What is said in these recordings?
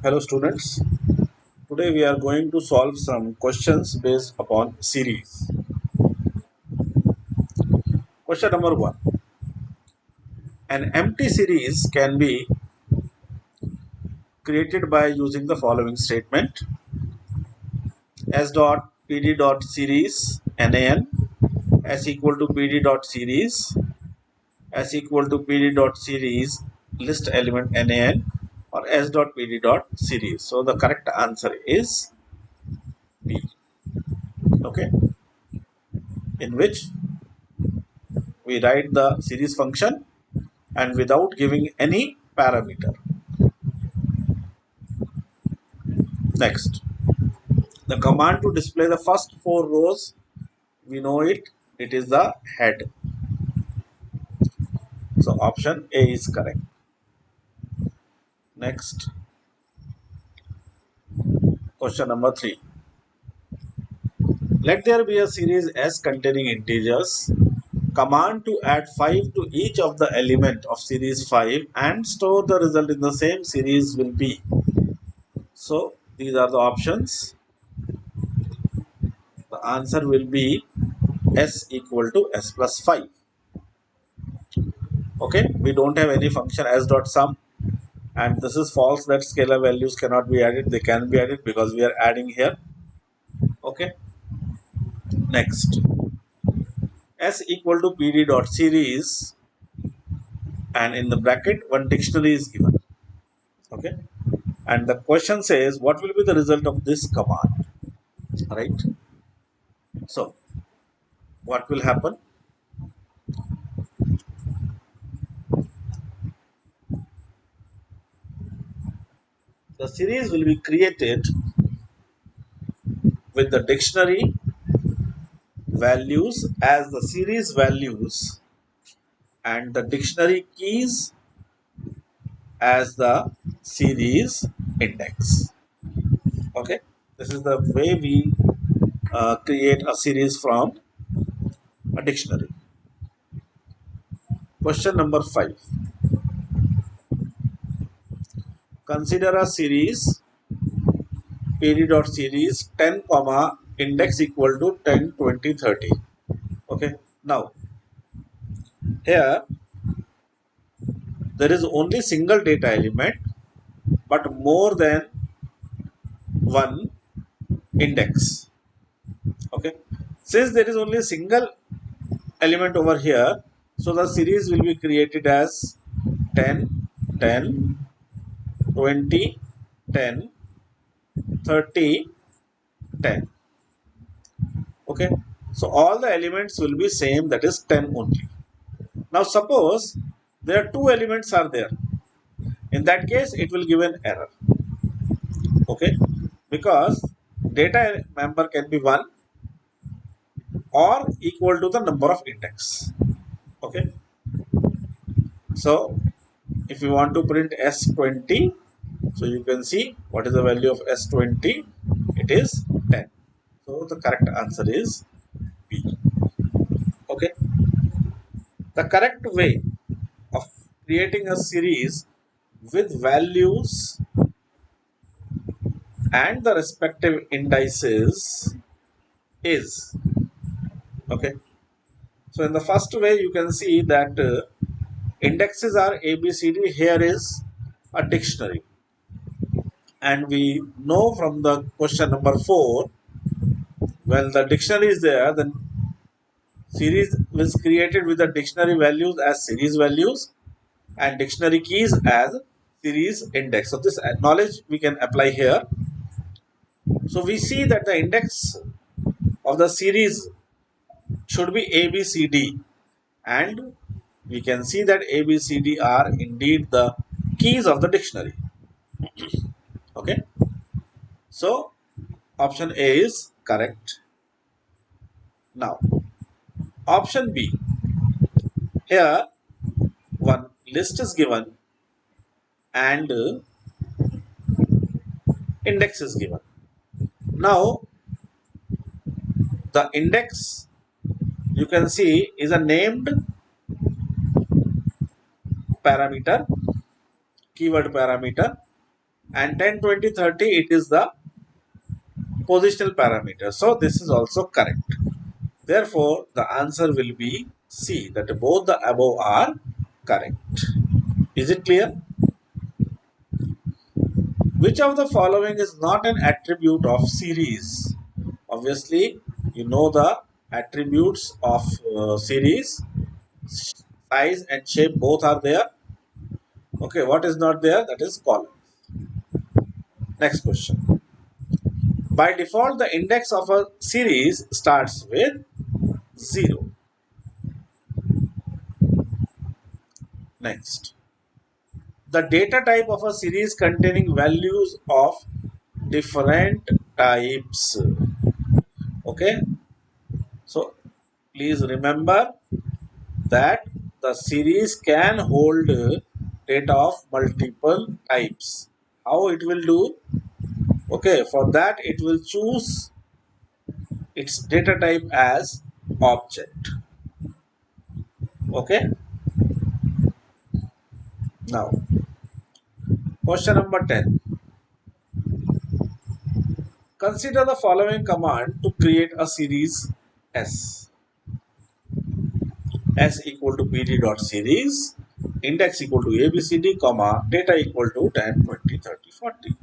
Hello students, today we are going to solve some questions based upon series. Question number 1. An empty series can be created by using the following statement: S dot pd dot series nan s equal to pd dot series s equal to pd dot series list element nan or s dot pd dot series. So the correct answer is B. Okay, in which we write the series function and without giving any parameter. Next, the command to display the first 4 rows, we know it is the head. So option A is correct. Next, question number 3. Let there be a series S containing integers. Command to add 5 to each of the element of series 5 and store the result in the same series will be. So these are the options. The answer will be S equal to S plus 5. Okay, we don't have any function S dot sum, and this is false that scalar values cannot be added. They can be added because we are adding here. Okay, next, S equal to pd dot series, and in the bracket one dictionary is given. Okay, and the question says what will be the result of this command, right? So what will happen? The series will be created with the dictionary values as the series values and the dictionary keys as the series index. Okay, this is the way we create a series from a dictionary. Question number 5. Consider a series pd dot series 10 comma index equal to 10 20 30. Okay, now here there is only single data element but more than one index. Okay, since there is only a single element over here, so the series will be created as 10 10 20 10 30 10. Okay, so all the elements will be same, that is 10 only. Now suppose there are two elements are there, in that case it will give an error. Okay, because data member can be 1 or equal to the number of index. Okay, so if you want to print S20, so you can see what is the value of S20, it is 10. So the correct answer is B. Okay, the correct way of creating a series with values and the respective indices is, okay, so in the first way you can see that indexes are ABCD. Here is a dictionary, and we know from the question number 4, when the dictionary is there, then series was created with the dictionary values as series values and dictionary keys as series index. So this knowledge we can apply here. So we see that the index of the series should be ABCD, and we can see that ABCD are indeed the keys of the dictionary. Okay, so option A is correct. Now option B, here one list is given and index is given. Now the index you can see is a named parameter, keyword parameter, and 10, 20, 30 it is the positional parameter. So this is also correct. Therefore, the answer will be C, that both the above are correct. Is it clear? Which of the following is not an attribute of series? Obviously, you know the attributes of series, size and shape both are there. Okay, what is not there? That is column. Next question. By default, the index of a series starts with 0. Next. The data type of a series containing values of different types. Okay. So, please remember that the series can hold data of multiple types. How it will do? Okay, for that it will choose its data type as object. Okay, now question number 10. Consider the following command to create a series S. S equal to pd dot series, index equal to abcd, comma, data equal to 10, 20, 30, 40.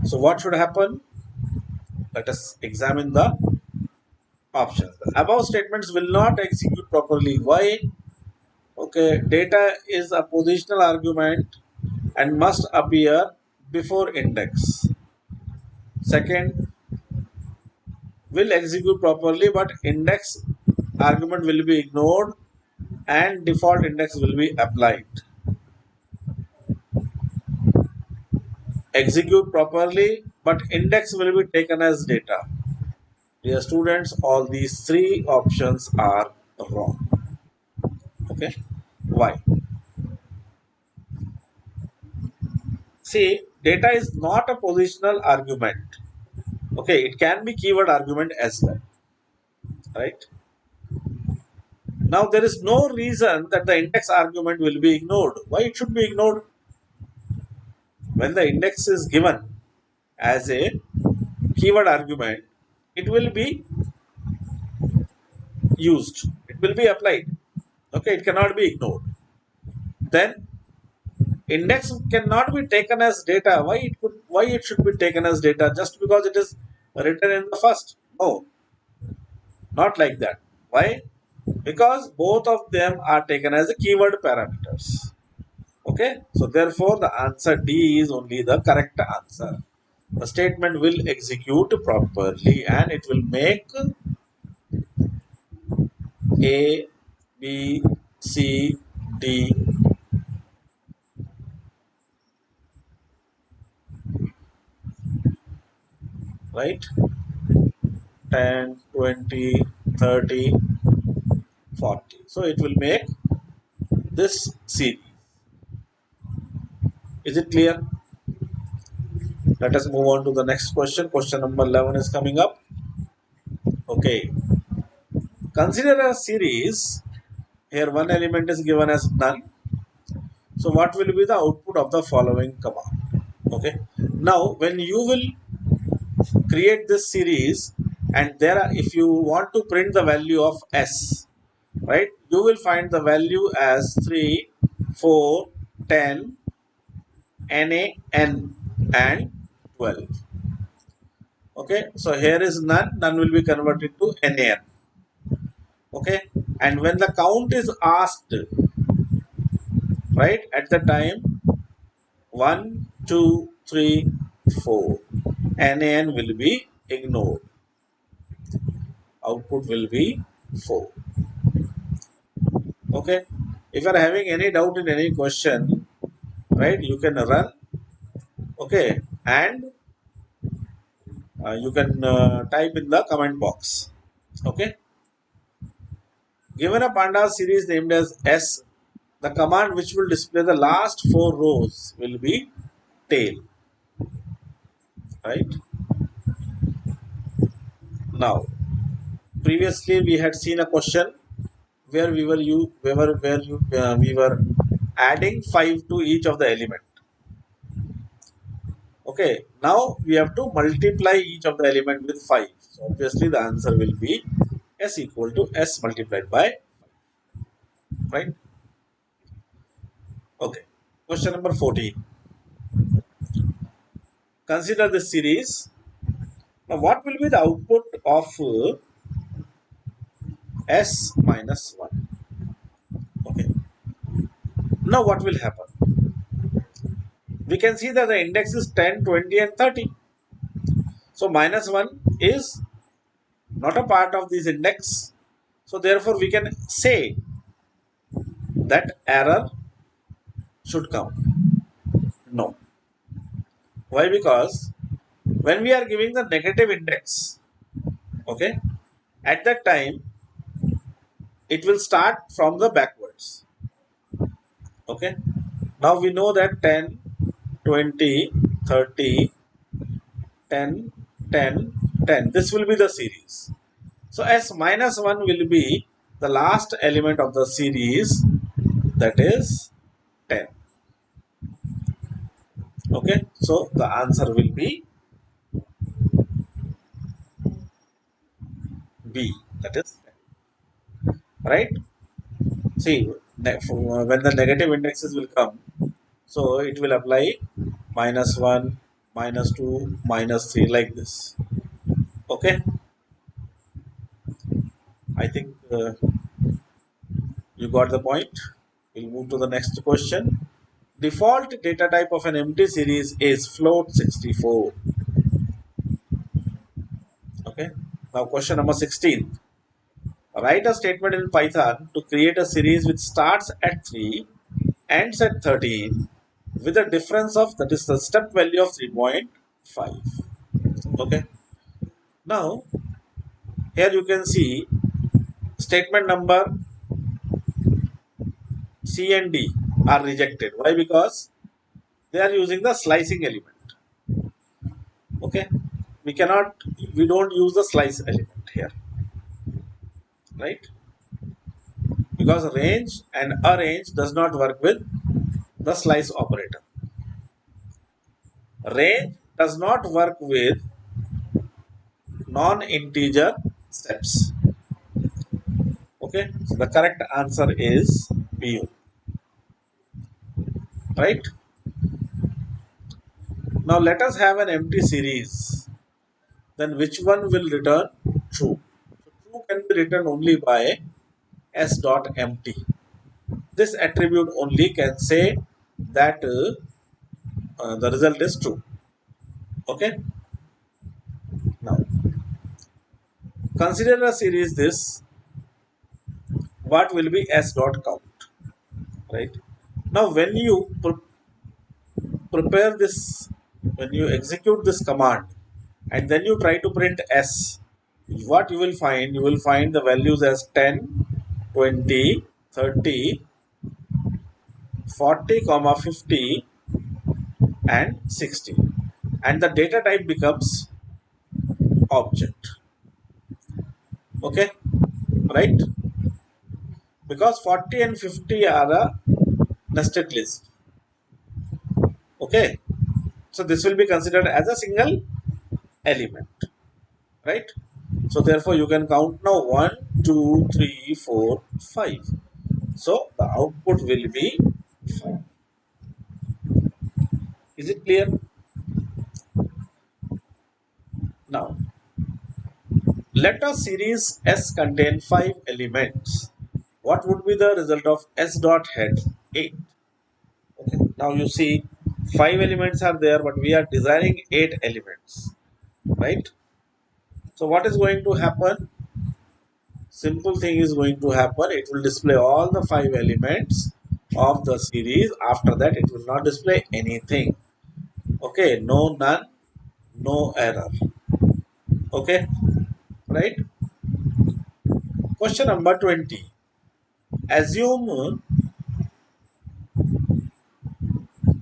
So what should happen? Let us examine the options. The above statements will not execute properly. Why? Okay, data is a positional argument and must appear before index. Second, will execute properly, but index argument will be ignored and default index will be applied. Execute properly, but index will be taken as data. Dear students, all these three options are wrong. Okay, why? See, data is not a positional argument. Okay, it can be keyword argument as well, right? Now there is no reason that the index argument will be ignored. Why it should be ignored? When the index is given as a keyword argument, it will be used. It will be applied. Okay, it cannot be ignored. Then index cannot be taken as data. Why it should be taken as data just because it is written in the first? No, not like that. Why? Because both of them are taken as the keyword parameters. Okay, so therefore the answer D is only the correct answer. The statement will execute properly and it will make A, B, C, D, right? 10, 20, 30, 40. So it will make this series. Is it clear? Let us move on to the next question. Question number 11 is coming up. Okay. Consider a series. Here one element is given as none. So what will be the output of the following command? Okay. Now when you will create this series and there are, if you want to print the value of S, right, you will find the value as 3, 4, 10, NA, N and 12. Okay, so here is none will be converted to NaN. Okay, and when the count is asked, right, at the time 1, 2, 3, 4, NaN will be ignored. Output will be 4. Okay, if you are having any doubt in any question, right, you can run. Okay, and you can type in the comment box. Okay, given a pandas series named as S, the command which will display the last 4 rows will be tail, right? Now previously we had seen a question where we were adding 5 to each of the element. Okay, now we have to multiply each of the element with 5. So obviously the answer will be s equal to s multiplied by 5, right? Okay, question number 14. Consider this series. Now what will be the output of s minus 1? Okay, now what will happen? We can see that the index is 10, 20 and 30. So minus 1 is not a part of this index. So therefore we can say that error should come. No. Why? Because when we are giving the negative index, okay, at that time it will start from the backwards. Okay. Now we know that 10, 20, 30, 10, 10, 10. This will be the series. So s minus 1 will be the last element of the series, that is 10. Okay. So the answer will be B, that is 10. Right. See, when the negative indexes will come, so it will apply minus 1, minus 2, minus 3 like this. Okay. I think you got the point. We'll move to the next question. Default data type of an empty series is float 64. Okay. Now question number 16. Write a statement in Python to create a series which starts at 3, ends at 13 with a difference of, that is the step value of 3.5. Okay. Now here you can see statement number C and D are rejected. Why? Because they are using the slicing element. Okay. We don't use the slice element here. Right? Because range and arrange does not work with the slice operator. Range does not work with non-integer steps. Okay, so the correct answer is BU. Right? Now let us have an empty series. Then which one will return true? So true can be written only by s dot empty. This attribute only can say that the result is true. Okay. Now consider a series this. What will be s dot count? Right. Now when you prepare this, when you execute this command and then you try to print s, what you will find? You will find the values as 10, 20, 30, 40, 50 and 60, and the data type becomes object. Okay, right? Because 40 and 50 are a nested list. Okay, so this will be considered as a single element, right? So therefore you can count now 1, 2, 3, 4, 5. So the output will be 5. Is it clear? Now let a series S contain 5 elements. What would be the result of S dot head 8? Okay. Now you see 5 elements are there, but we are desiring 8 elements, right? So what is going to happen? Simple thing is going to happen. It will display all the 5 elements of the series. After that, it will not display anything. Okay, no none, no error. Okay, right? Question number 20. Assume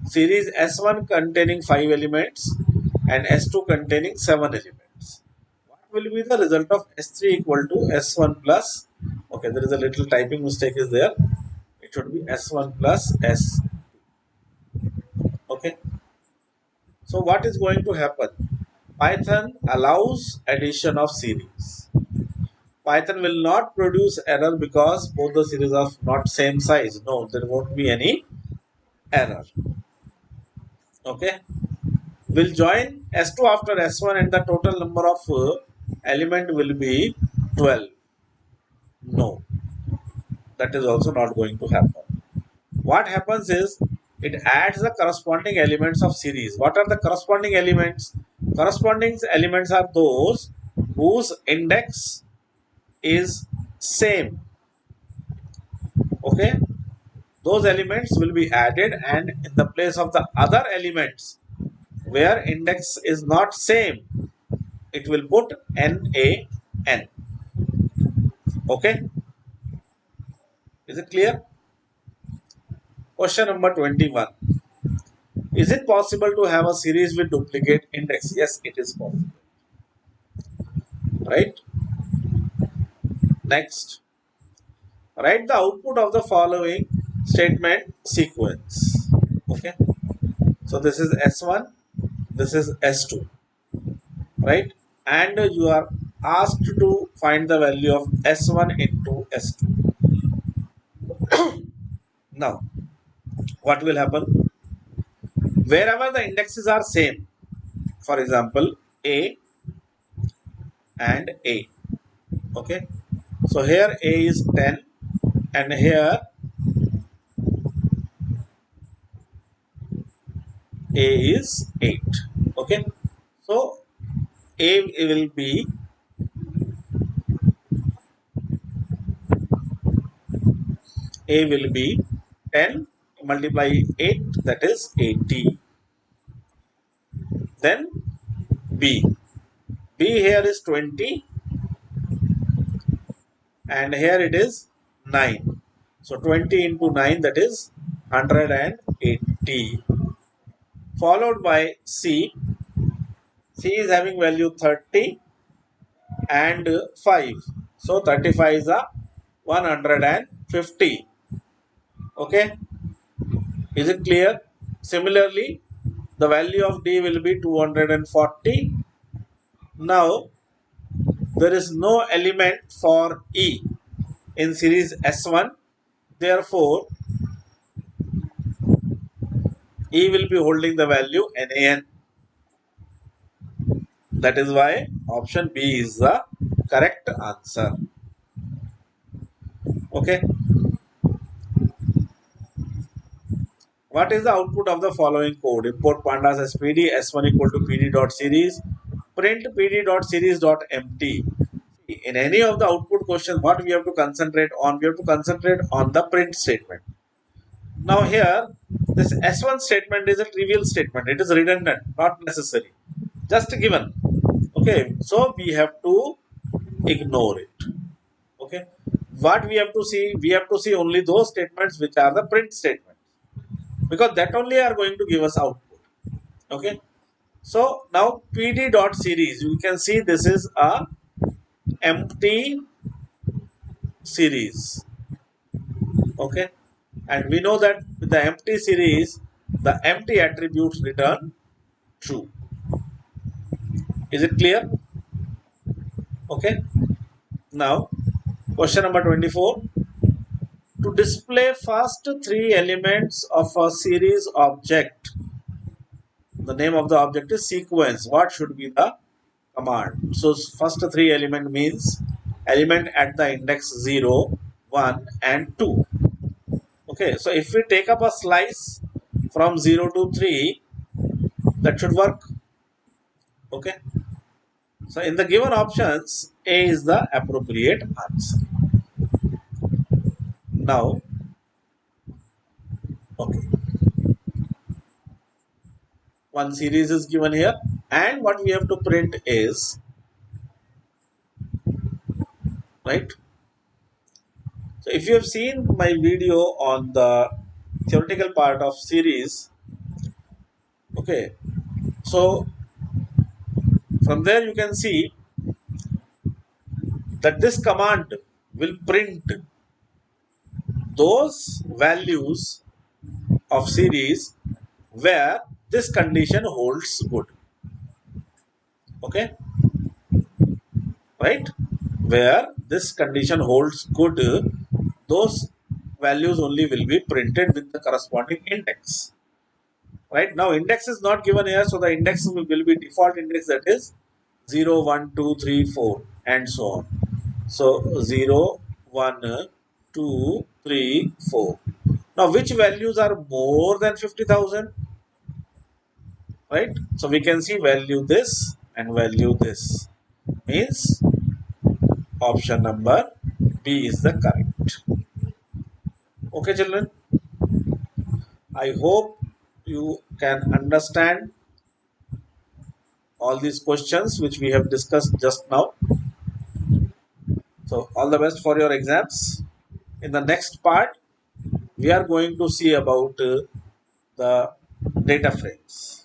series S1 containing 5 elements and S2 containing 7 elements. What will be the result of S3 equal to S1 plus? Okay, there is a little typing mistake is there. It should be S1 plus S. Okay. So what is going to happen? Python allows addition of series. Python will not produce error because both the series are not same size. No, there won't be any error. Okay. We'll join S2 after S1 and the total number of element will be 12. No, that is also not going to happen. What happens is it adds the corresponding elements of series. What are the corresponding elements? Corresponding elements are those whose index is same. Okay, those elements will be added, and in the place of the other elements where index is not same, it will put NaN. Okay, is it clear? Question number 21. Is it possible to have a series with duplicate index? Yes, it is possible. Right? Next, write the output of the following statement sequence. Okay, so this is S1, this is S2, right? And you are asked to find the value of S1 into S2. Now, what will happen? Wherever the indexes are same, for example, A and A. Okay, so here A is 10 and here A is 8. Okay, so A will be A will be 10 multiply 8, that is 80. Then B. B here is 20 and here it is 9. So 20 into 9, that is 180. Followed by C. C is having value 30 and 5. So 35 is a 150. Okay. Is it clear? Similarly, the value of D will be 240. Now, there is no element for E in series S1. Therefore, E will be holding the value NaN. That is why option B is the correct answer. Okay. What is the output of the following code? Import pandas as PD, S1 equal to PD dot series, print PD dot series dot empty. In any of the output questions, what we have to concentrate on? We have to concentrate on the print statement. Now here, this S1 statement is a trivial statement. It is redundant, not necessary. Just given. Okay, so we have to ignore it. Okay, what we have to see? We have to see only those statements which are the print statements, because that only are going to give us output. Okay, so now PD dot series, you can see this is a empty series. Okay, and we know that with the empty series, the empty attributes return true. Is it clear? Okay. Now, question number 24. To display first three elements of a series object, the name of the object is sequence. What should be the command? So, first three element means element at the index 0, 1 and 2. Okay, so if we take up a slice from 0 to 3, that should work. Okay, so in the given options, A is the appropriate answer. Now, okay, one series is given here, and what we have to print is, right? So if you have seen my video on the theoretical part of series, okay, so from there you can see that this command will print those values of series where this condition holds good. Okay, right? Where this condition holds good, those values only will be printed with the corresponding index. Right now, index is not given here, so the index will be default index, that is 0, 1, 2, 3, 4, and so on. So 0, 1, 2, 3, 4. Now, which values are more than 50,000? Right? So we can see value this and value this. Means option number B is the correct. Okay, children. I hope you can understand all these questions which we have discussed just now. So all the best for your exams. In the next part, we are going to see about the data frames.